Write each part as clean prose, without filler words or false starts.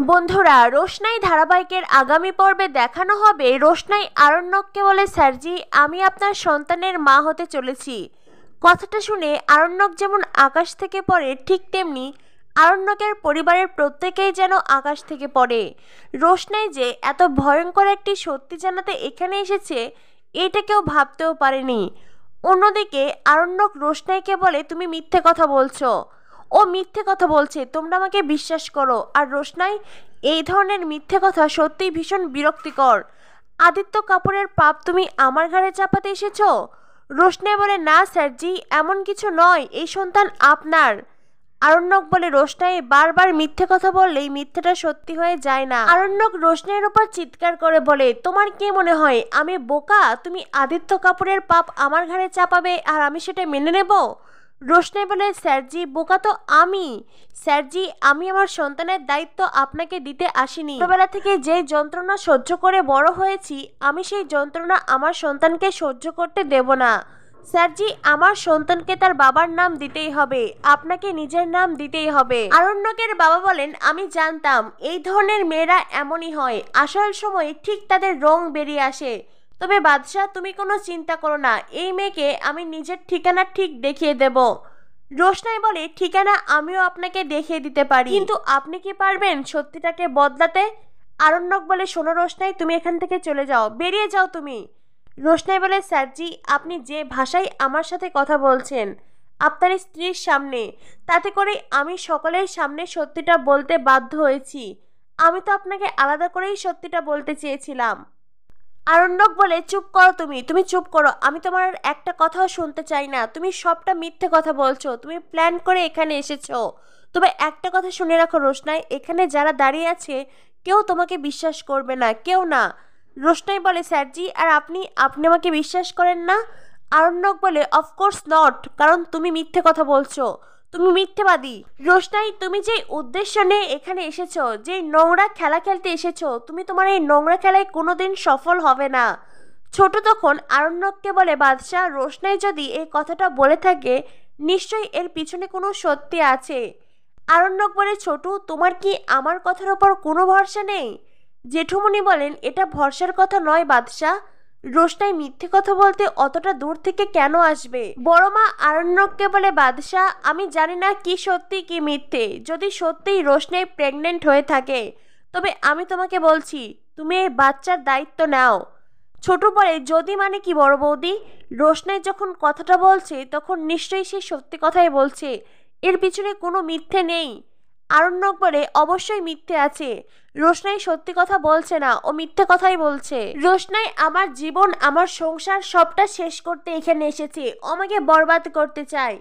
বন্ধুরা, রোশনাই ধারাবাহিকের আগামী পর্বে দেখানো হবে রোশনাই আরণ্যককে বলে, স্যারজি আমি আপনার সন্তানের মা হতে চলেছি। কথাটা শুনে আরণ্যক যেমন আকাশ থেকে পড়ে, ঠিক তেমনি আরণ্যকের পরিবারের প্রত্যেকেই যেন আকাশ থেকে পড়ে। রোশনাই যে এত ভয়ঙ্কর একটি সত্যি জানাতে এখানে এসেছে, এটা কেউ ভাবতেও পারেনি। অন্যদিকে আরণ্যক রোশনাইকে বলে, তুমি মিথ্যে কথা বলছো, ও মিথ্যে কথা বলছে, তোমরা আমাকে বিশ্বাস করো। আর রোশনাই, এই ধরনের মিথ্যে কথা সত্যিই ভীষণ বিরক্তিকর। আদিত্য কাপুরের পাপ তুমি আমার ঘাড়ে চাপাতে এসেছো। রোশনাই বলে, না স্যারজি, এমন কিছু নয়, এই সন্তান আপনার। আরণ্যক বলে, রোশনাই বারবার মিথ্যে কথা বললেই মিথ্যেটা সত্যি হয়ে যায় না। আরণ্যক রোশনাইয়ের উপর চিৎকার করে বলে, তোমার কি মনে হয় আমি বোকা? তুমি আদিত্য কাপুরের পাপ আমার ঘাড়ে চাপাবে আর আমি সেটা মেনে নেব? রোশনাই বলে, স্যারজি বোকা তো আমি। স্যারজি, আমি আমার সন্তানের দায়িত্ব আপনাকে দিতে আসিনি। ছোটবেলা থেকে যে যন্ত্রণা সহ্য করে বড় হয়েছি, আমি সেই যন্ত্রণা আমার সন্তানকে সহ্য করতে দেব না। স্যারজি, আমার সন্তানকে তার বাবার নাম দিতেই হবে, আপনাকে নিজের নাম দিতেই হবে। আরণ্যকের বাবা বলেন, আমি জানতাম এই ধরনের মেয়েরা এমনই হয়, আসল সময়ে ঠিক তাদের রং বেরিয়ে আসে। তবে বাদশাহ, তুমি কোনো চিন্তা করো না, এই মেয়েকে আমি নিজের ঠিকানা ঠিক দেখিয়ে দেব। রোশনাই বলে, ঠিকানা আমিও আপনাকে দেখিয়ে দিতে পারি, কিন্তু আপনি কি পারবেন সত্যিটাকে বদলাতে? আরণ্যক বলে, শোনো রোশনাই, তুমি এখান থেকে চলে যাও, বেরিয়ে যাও তুমি। রোশনাই বলে, স্যারজি আপনি যে ভাষায় আমার সাথে কথা বলছেন আপনার স্ত্রীর সামনে, তাতে করে আমি সকলের সামনে সত্যিটা বলতে বাধ্য হয়েছি। আমি তো আপনাকে আলাদা করেই সত্যিটা বলতে চেয়েছিলাম। আরণ্যক বলে, চুপ করো তুমি, তুমি চুপ করো, আমি তোমার একটা কথাও শুনতে চাই না। তুমি সবটা মিথ্যে কথা বলছো, তুমি প্ল্যান করে এখানে এসেছো। তবে একটা কথা শুনে রাখো রোশনাই, এখানে যারা দাঁড়িয়ে আছে কেউ তোমাকে বিশ্বাস করবে না, কেউ না। রোশনাই বলে, স্যারজি আর আপনি আপনি আমাকে বিশ্বাস করেন না? আরণ্যক বলে, অফকোর্স নট, কারণ তুমি মিথ্যে কথা বলছো, তুমি মিথ্যেবাদী। রোশনাই, তুমি যে উদ্দেশ্য নিয়ে এখানে এসেছো, যে নোংরা খেলা খেলতে এসেছো, তুমি তোমার এই নোংরা খেলায় কোনোদিন সফল হবে না। ছোট তখন আরণ্যককে বলে, বাদশাহ রোশনাই যদি এই কথাটা বলে থাকে, নিশ্চয়ই এর পিছনে কোনো সত্যি আছে। আরণ্যক বলে, ছোট তোমার কি আমার কথার ওপর কোনো ভরসা নেই? জেঠুমনি বলেন, এটা ভরসার কথা নয় বাদশাহ। রোশনাই মিথ্যে কথা বলতে অতটা দূর থেকে কেন আসবে? বড় মা আরণ্যককে বলে, বাদশাহ আমি জানি না কি সত্যি কি মিথ্যে। যদি সত্যিই রোশনাই প্রেগনেন্ট হয়ে থাকে, তবে আমি তোমাকে বলছি তুমি এই বাচ্চার দায়িত্ব নাও। ছোট বলে, যদি মানে কি বড় বৌদি? রোশনাই যখন কথাটা বলছে তখন নিশ্চয়ই সে সত্যি কথাই বলছে, এর পিছনে কোনো মিথ্যে নেই। আরণ্যক বলে, অবশ্যই মিথ্যে আছে, রোশনাই সত্যি কথা বলছে না, ও মিথ্যে কথাই বলছে। রোশনাই আমার জীবন আমার সংসার সবটা শেষ করতে এখানে এসেছে, আমাকে বরবাদ করতে চায়।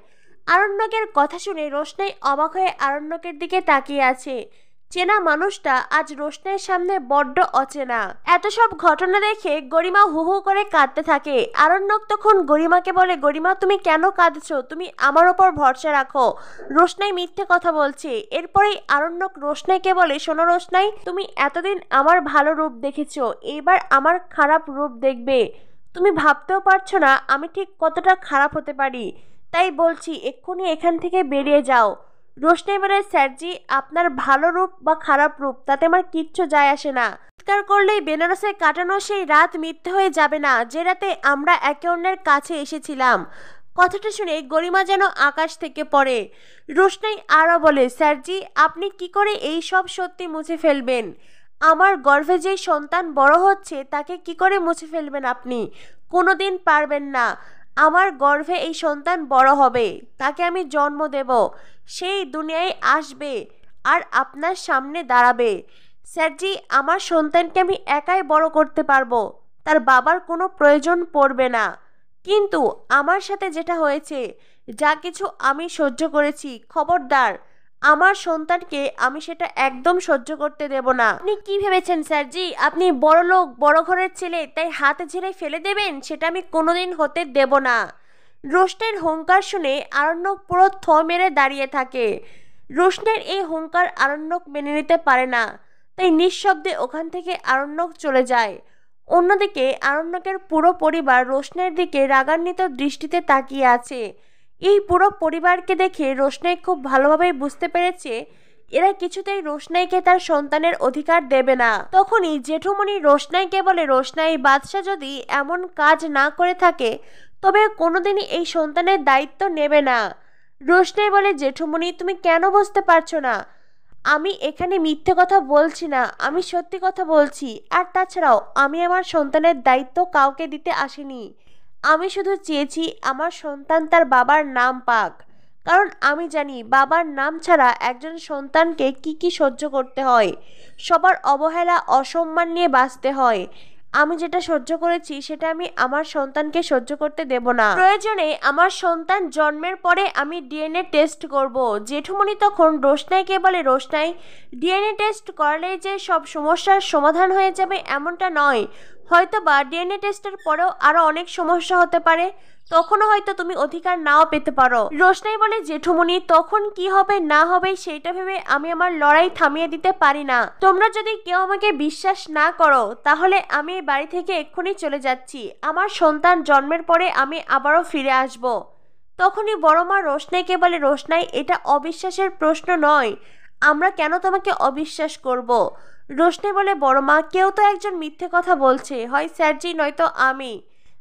আরণ্যকের কথা শুনে রোশনাই অবাক হয়ে আরণ্যকের দিকে তাকিয়ে আছে। চেনা মানুষটা আজ রোশনাইয়ের সামনে বড্ড অচেনা। এত সব ঘটনা দেখে গরিমা হু হু করে কাঁদতে থাকে। আরণ্যক তখন গরিমাকে বলে, গরিমা তুমি কেন কাঁদছো? তুমি আমার ওপর ভরসা রাখো, রোশনাই মিথ্যে কথা বলছে। এরপরেই আরণ্যক রোশনাইকে বলে, শোনো রোশনাই, তুমি এতদিন আমার ভালো রূপ দেখেছো, এইবার আমার খারাপ রূপ দেখবে। তুমি ভাবতেও পারছো না আমি ঠিক কতটা খারাপ হতে পারি, তাই বলছি এক্ষুনি এখান থেকে বেরিয়ে যাও। রোশনাই বলে, স্যারজি আপনার ভালো রূপ বা খারাপ রূপ তাতে আমার কিচ্ছু যায় আসে না। চিৎকার করলেই বেনারসে কাটানো সেই রাত মিথ্যে হয়ে যাবে না, যে রাতে আমরা একে অন্যের কাছে এসেছিলাম। কথাটা শুনে গরিমা যেন আকাশ থেকে পড়ে। রোশনাই আরও বলে, স্যারজি আপনি কি করে এই সব সত্যি মুছে ফেলবেন? আমার গর্ভে যেই সন্তান বড় হচ্ছে তাকে কি করে মুছে ফেলবেন আপনি? কোনোদিন পারবেন না। আমার গর্ভে এই সন্তান বড় হবে, তাকে আমি জন্ম দেব, সেই দুনিয়ায় আসবে আর আপনার সামনে দাঁড়াবে। স্যারজি আমার সন্তানকে আমি একাই বড় করতে পারবো, তার বাবার কোনো প্রয়োজন পড়বে না। কিন্তু আমার সাথে যেটা হয়েছে, যা কিছু আমি সহ্য করেছি, খবরদার আমার সন্তানকে আমি সেটা একদম সহ্য করতে দেব না। আপনি কি ভেবেছেন স্যারজি আপনি বড় লোক, বড় ঘরের ছেলে, তাই হাতে ঝেড়ে ফেলে দেবেন? সেটা আমি কোনোদিন হতে দেব না। রোশনাইয়ের হুঙ্কার শুনে আরণ্যক পুরো থ মেরে দাঁড়িয়ে থাকে। রোশনাইয়ের এই হুঙ্কার আরণ্যক মেনে নিতে পারে না, তাই নিঃশব্দে ওখান থেকে আরণ্যক চলে যায়। অন্যদিকে আরণ্যকের পুরো পরিবার রোশনাইয়ের দিকে রাগান্বিত দৃষ্টিতে তাকিয়ে আছে। এই পুরো পরিবারকে দেখে রোশনাই খুব ভালোভাবেই বুঝতে পেরেছে এরা কিছুতেই রোশনাইকে তার সন্তানের অধিকার দেবে না। তখনই জেঠুমনি রোশনাইকে বলে, রোশনাই, বাদশা যদি এমন কাজ না করে থাকে তবে কোনোদিনই এই সন্তানের দায়িত্ব নেবে না। রোশনাই বলে, জেঠুমনি তুমি কেন বুঝতে পারছো না? আমি এখানে মিথ্যে কথা বলছি না, আমি সত্যি কথা বলছি। আর তাছাড়াও আমি আমার সন্তানের দায়িত্ব কাউকে দিতে আসিনি। আমি শুধু চেয়েছি আমার সন্তান তার বাবার নাম পাক। কারণ আমি জানি বাবার নাম ছাড়া একজন সন্তানকে কি কি সহ্য করতে হয়। সবার অবহেলা, অসম্মান নিয়ে বাঁচতে হয়। আমি যেটা সহ্য করেছি সেটা আমি আমার সন্তানকে সহ্য করতে দেব না। প্রয়োজনে আমার সন্তান জন্মের পরে আমি ডিএনএ টেস্ট করব। জেঠুমনি তখন রোশনাইকে বলে, রোশনাই, ডিএনএ টেস্ট করলেই যে সব সমস্যার সমাধান হয়ে যাবে এমনটা নয়। হয়তো বা ডিএনএ টেস্টের পরেও আরো অনেক সমস্যা হতে পারে, তখনও হয়তো তুমি অধিকার নাও পেতে পারো। রোশনাই বলে, জেঠুমনি তখন কি হবে না হবে সেইটা ভেবে আমি আমার লড়াই থামিয়ে দিতে পারি না। তোমরা যদি কেউ আমাকে বিশ্বাস না করো তাহলে আমি এই বাড়ি থেকে এক্ষুনি চলে যাচ্ছি। আমার সন্তান জন্মের পরে আমি আবারও ফিরে আসব। তখনই বড় মা রোশনাইকে বলে, রোশনাই, এটা অবিশ্বাসের প্রশ্ন নয়। আমরা কেন তোমাকে অবিশ্বাস করব? রোশনাই বলে, বড় মা, কেউ তো একজন মিথ্যে কথা বলছে, হয় স্যারজি নয়তো আমি।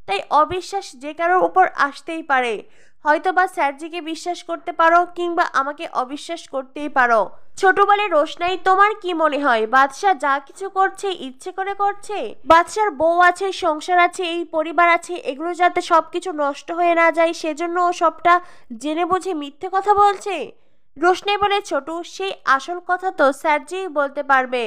তাই অবিশ্বাস যে কারোর উপর আসতেই পারে। হয়তো বা স্যারজিকে বিশ্বাস করতে পারো কিংবা আমাকে অবিশ্বাস করতেই পারো। ছোট বলে, রোশনাই, তোমার কি মনে হয় বাদশা যা কিছু করছে ইচ্ছে করে করছে? বাদশার বউ আছে, সংসার আছে, এই পরিবার আছে, এগুলো যাতে সবকিছু নষ্ট হয়ে না যায় সেজন্য ও সবটা জেনে বুঝে মিথ্যে কথা বলছে? রোশনাই বলে, ছোট, সেই আসল কথা তো স্যারজিই বলতে পারবে।